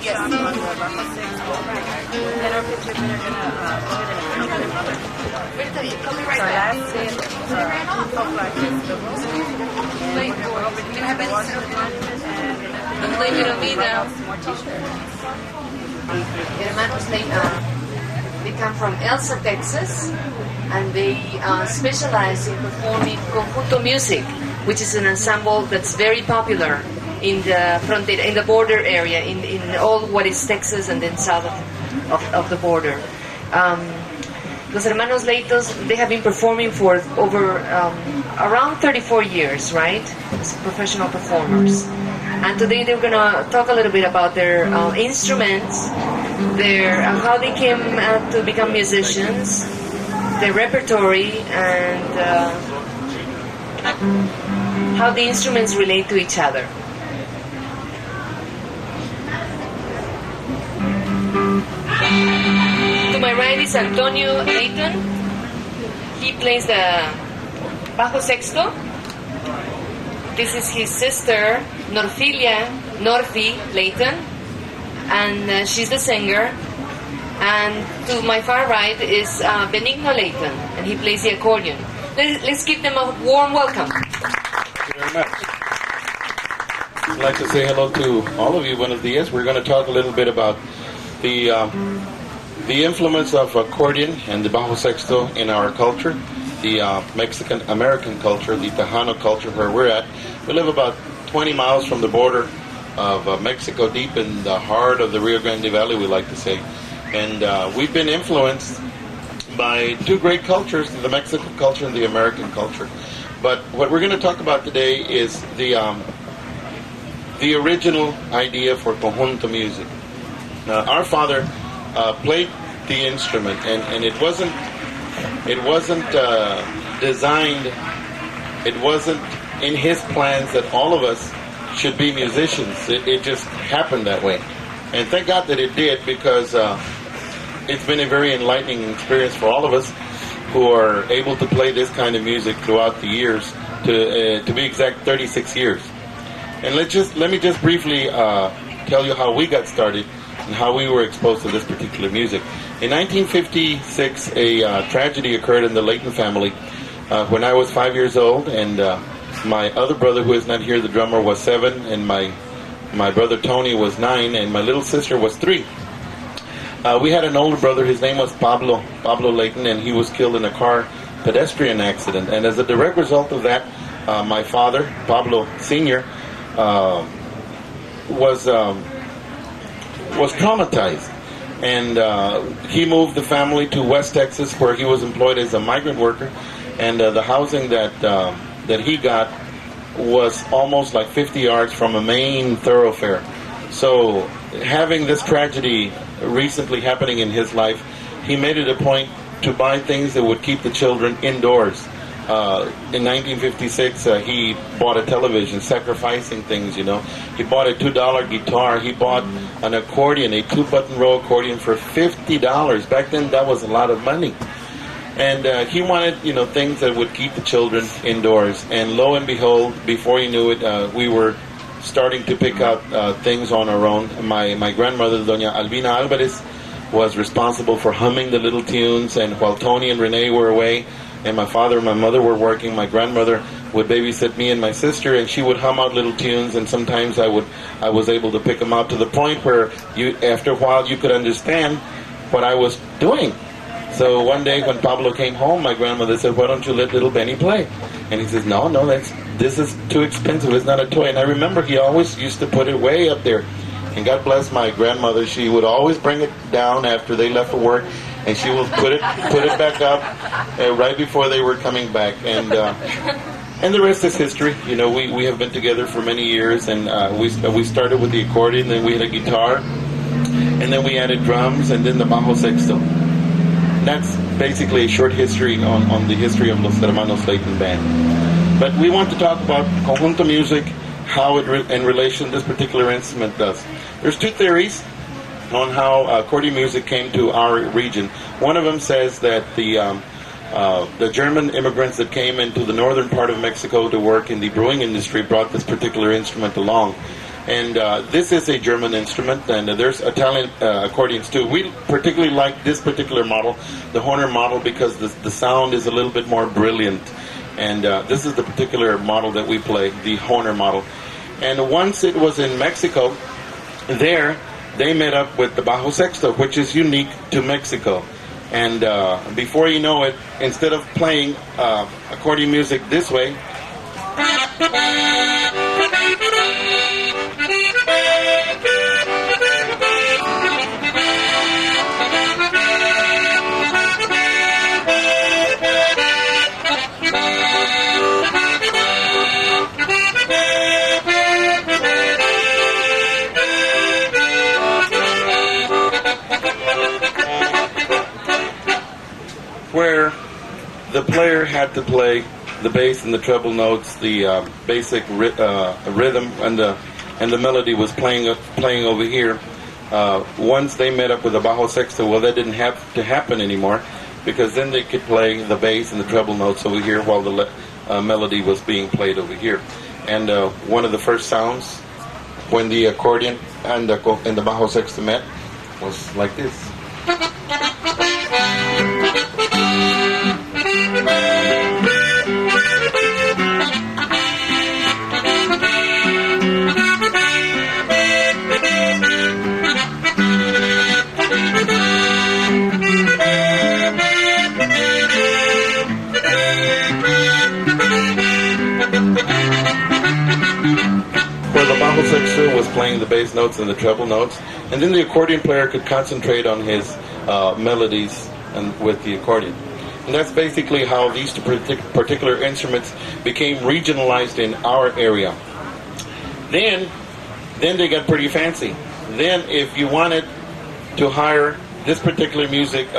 Yes. On the bajo sexto. Then our picture we're gonna go ahead and count them. So last set of flashes, the rose. And we're gonna go over to the water and more t-shirts. Hermanos Layton, they come from Elsa, Texas, and they specialize in performing conjunto music, which is an ensemble that's very popular in the frontier, in the border area, in all what is Texas and then south of the border. Los Hermanos Layton, they have been performing for over around 34 years, right, as professional performers. And today they're going to talk a little bit about their instruments, their how they came to become musicians, their repertory, and how the instruments relate to each other. To my right is Antonio Layton. He plays the bajo sexto. This is his sister, Norfy Layton, and she's the singer. And to my far right is Bene Layton, and he plays the accordion. Let's give them a warm welcome. Thank you very much. I'd like to say hello to all of you. Buenos dias. We're going to talk a little bit about the influence of accordion and the bajo sexto in our culture, the Mexican-American culture, the Tejano culture where we're at. We live about 20 miles from the border of Mexico, deep in the heart of the Rio Grande Valley, we like to say. And we've been influenced by two great cultures, the Mexican culture and the American culture. But what we're going to talk about today is the original idea for conjunto music. Now, our father played the instrument, and it wasn't designed. It wasn't in his plans that all of us should be musicians. It just happened that way, and thank God that it did, because it's been a very enlightening experience for all of us who are able to play this kind of music throughout the years. To be exact, 36 years. And let me just briefly tell you how we got started and how we were exposed to this particular music. In 1956, a tragedy occurred in the Layton family when I was 5 years old, and my other brother, who is not here, the drummer, was 7, and my brother Tony was 9, and my little sister was 3. We had an older brother. His name was Pablo Layton, and he was killed in a car pedestrian accident. And as a direct result of that, my father, Pablo Sr., was traumatized, and he moved the family to West Texas, where he was employed as a migrant worker, and the housing that he got was almost like 50 yards from a main thoroughfare. So having this tragedy recently happening in his life, he made it a point to buy things that would keep the children indoors. In 1956, he bought a television, sacrificing things, you know. He bought a $2 guitar. He bought an accordion, a 2-button row accordion for $50. Back then, that was a lot of money. And he wanted, things that would keep the children indoors. And lo and behold, before he knew it, we were starting to pick out things on our own. My grandmother, Doña Albina Alvarez, was responsible for humming the little tunes, and while Tony and Renee were away, and my father and my mother were working, my grandmother would babysit me and my sister, and she would hum out little tunes, and sometimes I was able to pick them out to the point where after a while you could understand what I was doing. So one day when Pablo came home, my grandmother said, "Why don't you let little Benny play?" And he says, No, this is too expensive. It's not a toy. And I remember he always used to put it way up there. And God bless my grandmother, she would always bring it down after they left for work, and she would put it back up right before they were coming back. And the rest is history. We have been together for many years, and we started with the accordion, then we had a guitar, and then we added drums, and then the bajo sexto. That's basically a short history on the history of Los Hermanos Layton Band. But we want to talk about conjunto music, how it in relation this particular instrument does. There's two theories on how accordion music came to our region. One of them says that the German immigrants that came into the northern part of Mexico to work in the brewing industry brought this particular instrument along. And this is a German instrument, and there's Italian accordions too. We particularly like this particular model, the Horner model, because the sound is a little bit more brilliant. And this is the particular model that we play, the Horner model. And once it was in Mexico, there they met up with the bajo sexto, which is unique to Mexico. And before you know it, instead of playing accordion music this way, where the player had to play the bass and the treble notes, the basic rhythm, and the melody was playing over here. Once they met up with the bajo sexto, well, that didn't have to happen anymore, because then they could play the bass and the treble notes over here while the melody was being played over here. And one of the first sounds when the accordion and the bajo sexto met was like this. Where the bajo sexto was playing the bass notes and the treble notes, and then the accordion player could concentrate on his melodies and with the accordion. And that's basically how these two particular instruments became regionalized in our area. Then they got pretty fancy. Then if you wanted to hire this particular music,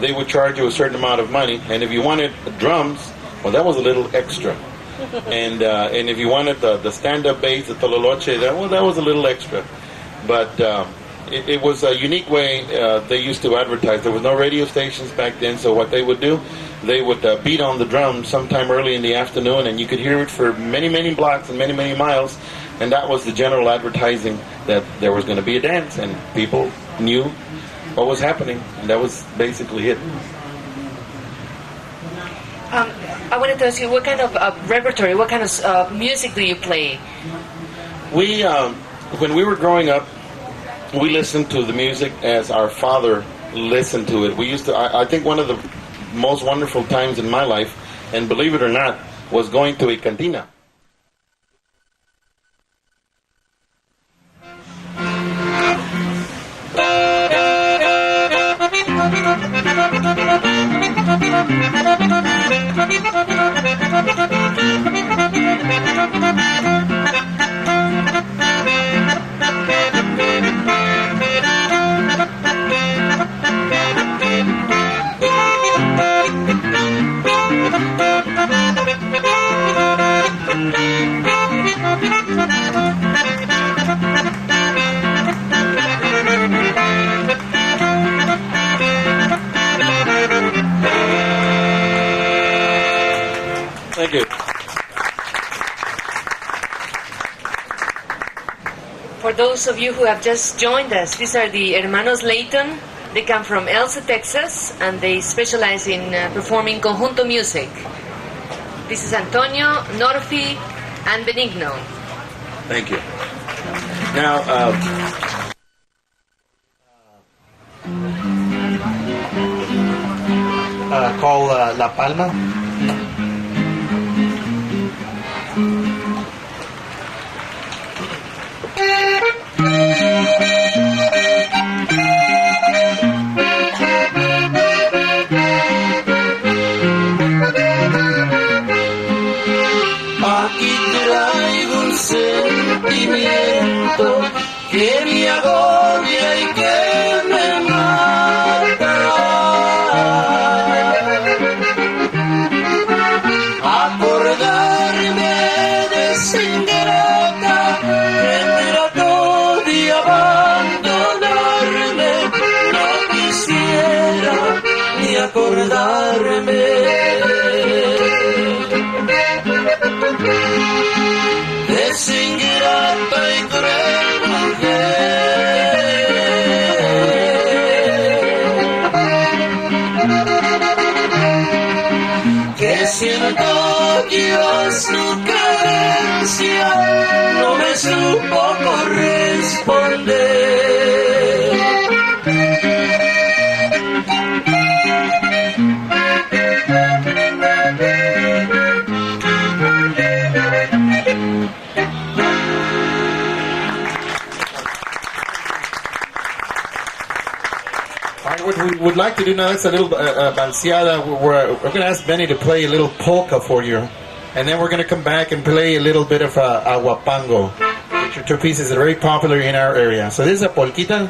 they would charge you a certain amount of money. And if you wanted drums, well, that was a little extra. And if you wanted the stand-up bass, the tololoche, that was a little extra. But it was a unique way they used to advertise. There was no radio stations back then, so what they would do, they would beat on the drums sometime early in the afternoon, and you could hear it for many, many blocks and many, many miles. And that was the general advertising that there was going to be a dance, and people knew what was happening, and that was basically it. I wanted to ask you, what kind of repertory, what kind of music do you play? We, when we were growing up, we listened to the music as our father listened to it. We used to, I think one of the most wonderful times in my life, and believe it or not, was going to a cantina. Thank you. For those of you who have just joined us, these are the Hermanos Layton. They come from Elsa, Texas, and they specialize in performing conjunto music. This is Antonio, Norfy, and Benigno. Thank you. Now, called La Palma. Aquí traigo un sentimiento que me agobia y que me mata. Acordarme de esa ingrata que trató de abandonarme, no quisiera ni acordarme. Desingrata y que siento Dios tu cadencia no me supo corresponder. What we would like to do now, that's a little balseada. We're going to ask Bene to play a little polka for you. And then we're going to come back and play a little bit of aguapango, which are two pieces that are very popular in our area. So this is a polquita.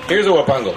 Here's a wapango.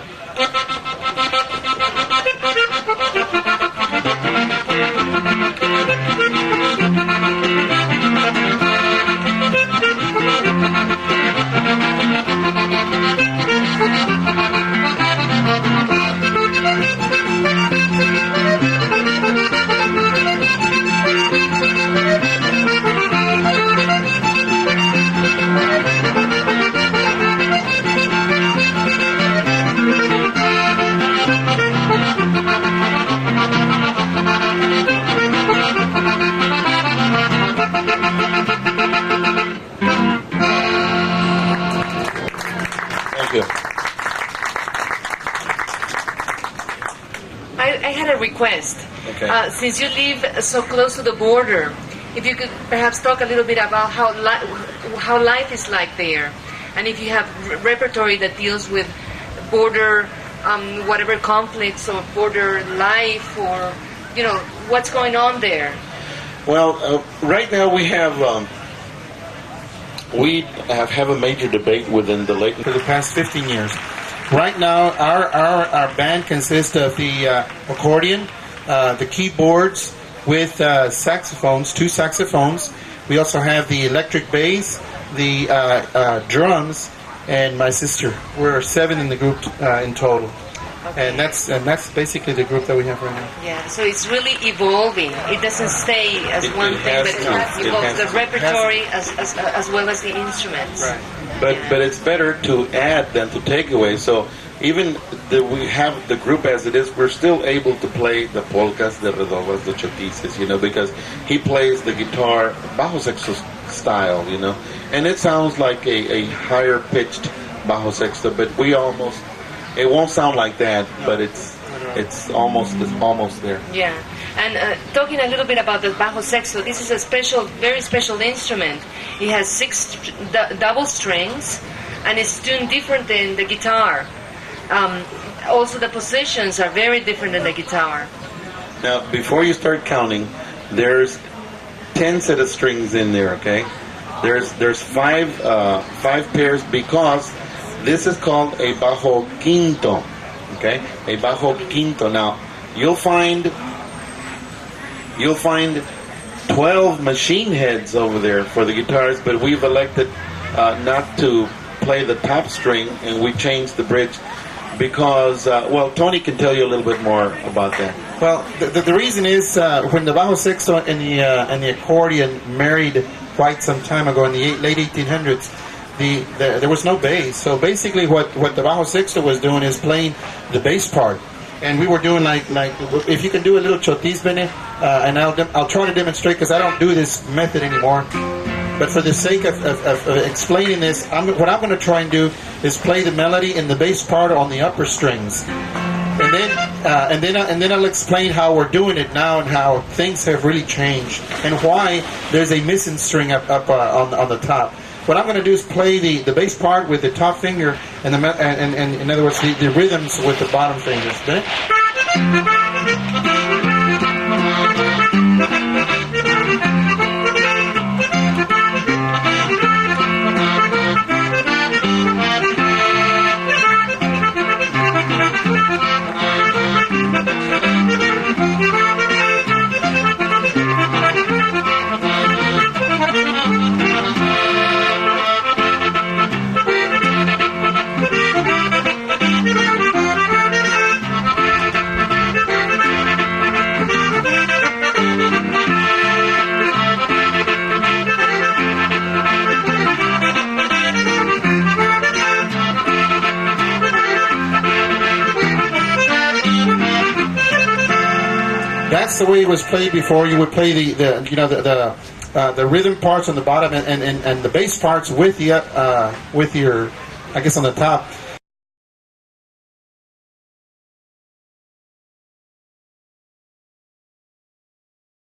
I had a request. Okay. Since you live so close to the border, if you could perhaps talk a little bit about how life is like there, and if you have repertory that deals with border, whatever conflicts or border life, or what's going on there. Well, right now we have a major debate within the Layton For the past 15 years. Right now, our band consists of the accordion, the keyboards with saxophones, 2 saxophones. We also have the electric bass, the drums, and my sister. We're 7 in the group in total. Okay. And that's basically the group that we have right now. Yeah, so it's really evolving. It doesn't stay as one thing, but it evolves the repertory as well as the instruments. Right. But it's better to add than to take away. So even we have the group as it is, we're still able to play the polkas, the redobas, the chotices, because he plays the guitar bajo sexto style, and it sounds like a higher pitched bajo sexto, but it won't sound like that, but it's almost there. Yeah, and talking a little bit about the bajo sexto, this is a very special instrument. It has 6 double strings, and it's tuned different than the guitar. Also, the positions are very different than the guitar. Now, before you start counting, there's 10 set of strings in there. Okay, there's 5 pairs because this is called a bajo quinto. Okay, a bajo quinto. Now, you'll find 12 machine heads over there for the guitars, but we've elected not to play the top string, and we changed the bridge because, Tony can tell you a little bit more about that. Well, the reason is when the bajo sexto and the accordion married quite some time ago in the late 1800s, there was no bass. So basically what the bajo sexto was doing is playing the bass part. And we were doing like if you can do a little chotis, Bene, and I'll try to demonstrate because I don't do this method anymore. But for the sake of explaining this, what I'm going to try and do is play the melody in the bass part on the upper strings, and then I'll explain how we're doing it now and how things have really changed and why there's a missing string up on the top. what I'm going to do is play the bass part with the top finger, and in other words, the rhythms with the bottom fingers. Okay? That's the way it was played before. You would play the rhythm parts on the bottom and the bass parts with your, I guess, on the top.